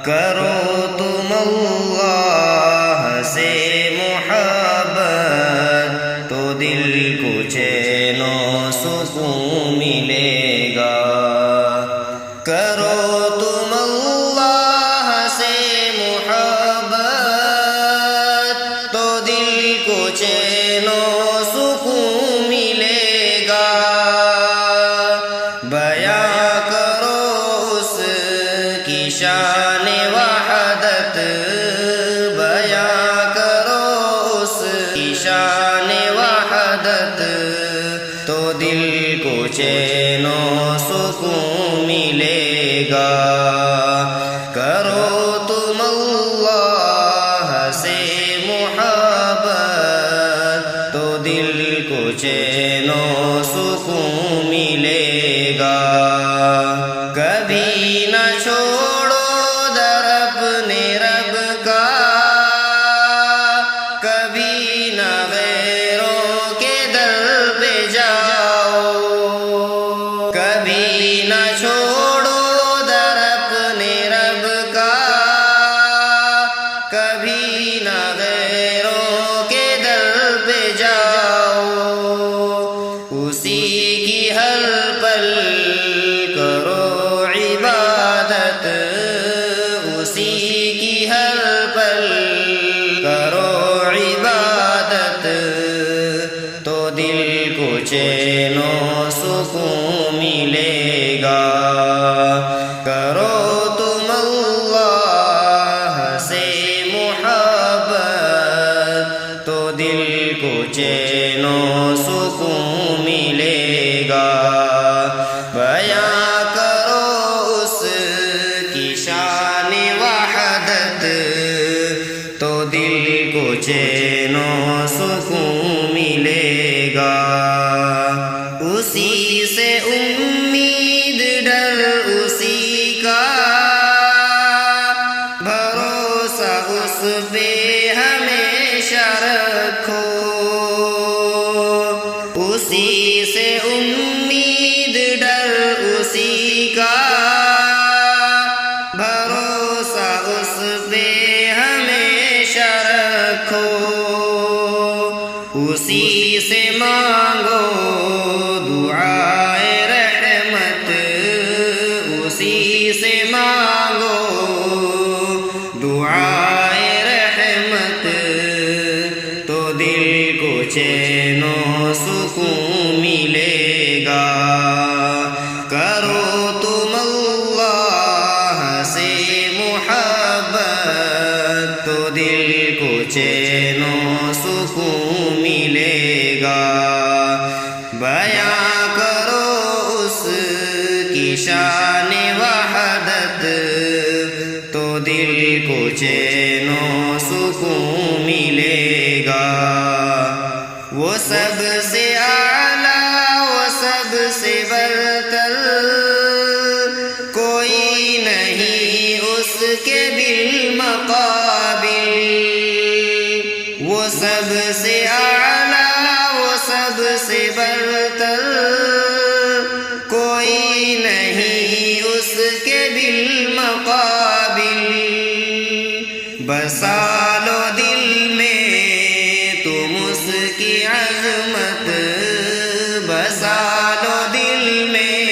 کرو تم اللہ سے محبت تو دل کو چین و سکون ملے گا۔ کرو تم اللہ سے محبت تو دل کو چین و سکون ملے گا۔ بیاں کرو اس کی شان وحدت، بیاں کرو اس کی شان وحدت تو دل کو چین و سکون ملے گا۔ کرو تم اللہ سے محبت تو دل کو چین و سکون ملے گا۔ کبھی نہ چھوڑو در اپنے رب کا، کبھی نہ غیروں کے در پہ جاؤ، کبھی نہ چھوڑو در اپنے رب کا، کبھی نہ غیروں کے در پہ جاؤ۔ اسی کی ہر پل کرو عبادت، اسی کی ہر پل کرو عبادت تو دل کو چین و سکون ملے گا۔ کرو تم اللہ سے محبت تو دل کو چین و سکون ملے گا۔ بیاں کرو اس کی شان وحدت تو دل کو چین و سکون ملے گا۔ اسی سے امید ڈر اسی کا بھروسہ اس پہ ہمیشہ رکھو، اسی سے امید ڈر اسی کا بھروسہ اس پہ ہمیشہ رکھو، اسی سے مانگو دعائے رحمت، اسی سے مانگو دعائے رحمت تو دل کو چین و سکون ملے گا۔ کرو تم اللہ سے محبت تو دل کو چین و سکون ملے گا۔ بیاں کرو اس کی شان وحدت تو دل کو چین و سکون ملے گا۔ وہ سب سے اعلیٰ وہ سب سے برتر، کوئی نہیں اس کے بالمقابل، وہ سب سے اعلیٰ وہ سب سے برتر، کوئی نہیں اس کے بالمقابل۔ بسا لو دل میں تم اس کی عظمت، بسا لو دل میں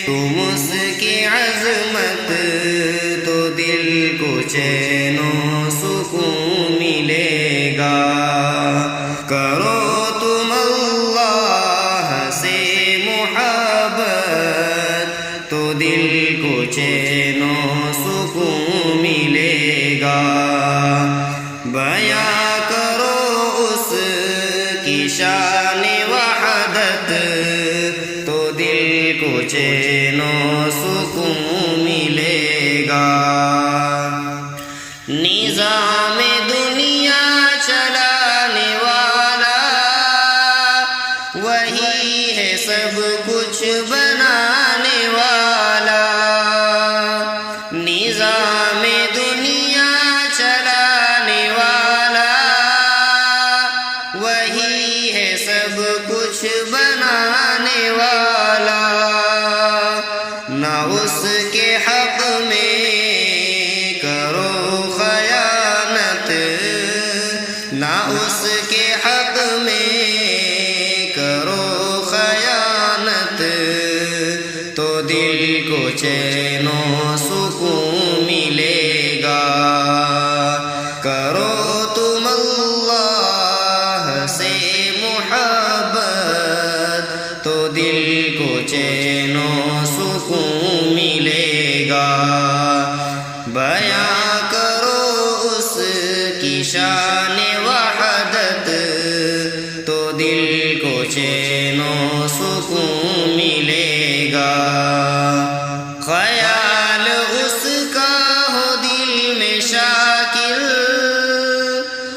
تم اس کی عظمت تو دل کو چین و سکون ملے گا۔ کرو تم اللہ سے محبت تو دل کو چین و سکون ملے گا۔ بیاں کرو اس کی شان وحدت تو دل کو چین و سکون ملے گا۔ نظام دنیا چلانے والا وہی ہے سب کچھ بنانے والا، نظام دنیا چلانے والا وہی ہے سب کچھ بنانے والا۔ نہ اس کے حق میں چین و سکون ملے گا کرو تم اللہ سے محبت تو دل کو چین و سکون ملے گا بیاں کرو اس کی شان وحدت تو دل کو چین و سکون ملے گا خیال اس کا ہو دل میں شاکر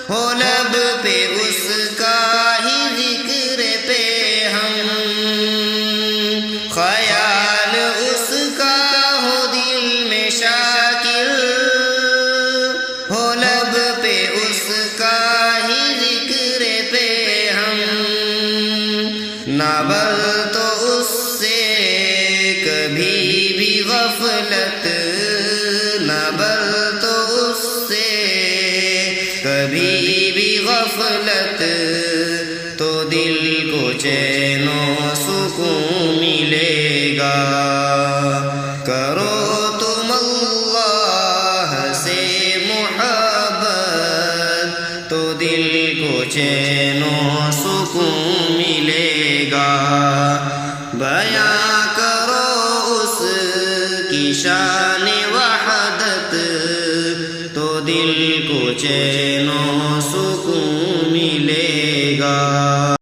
ہو لب پہ اس کا ہی ذکر پہ ہم خیال اس کا ہو دل میں شاکر ہو لب پہ اس کا ہی ذکر پہ ہم نہ بل تو اس سے کبھی بھی غفلت نہ بل تو اس سے کبھی بھی غفلت تو دل کو چین و سکون ملے گا کرو تم اللہ سے محبت تو دل کو چین و سکون ملے گا بیاں کرو اس کی شان وحدت تو دل کو چین و سکون ملے گا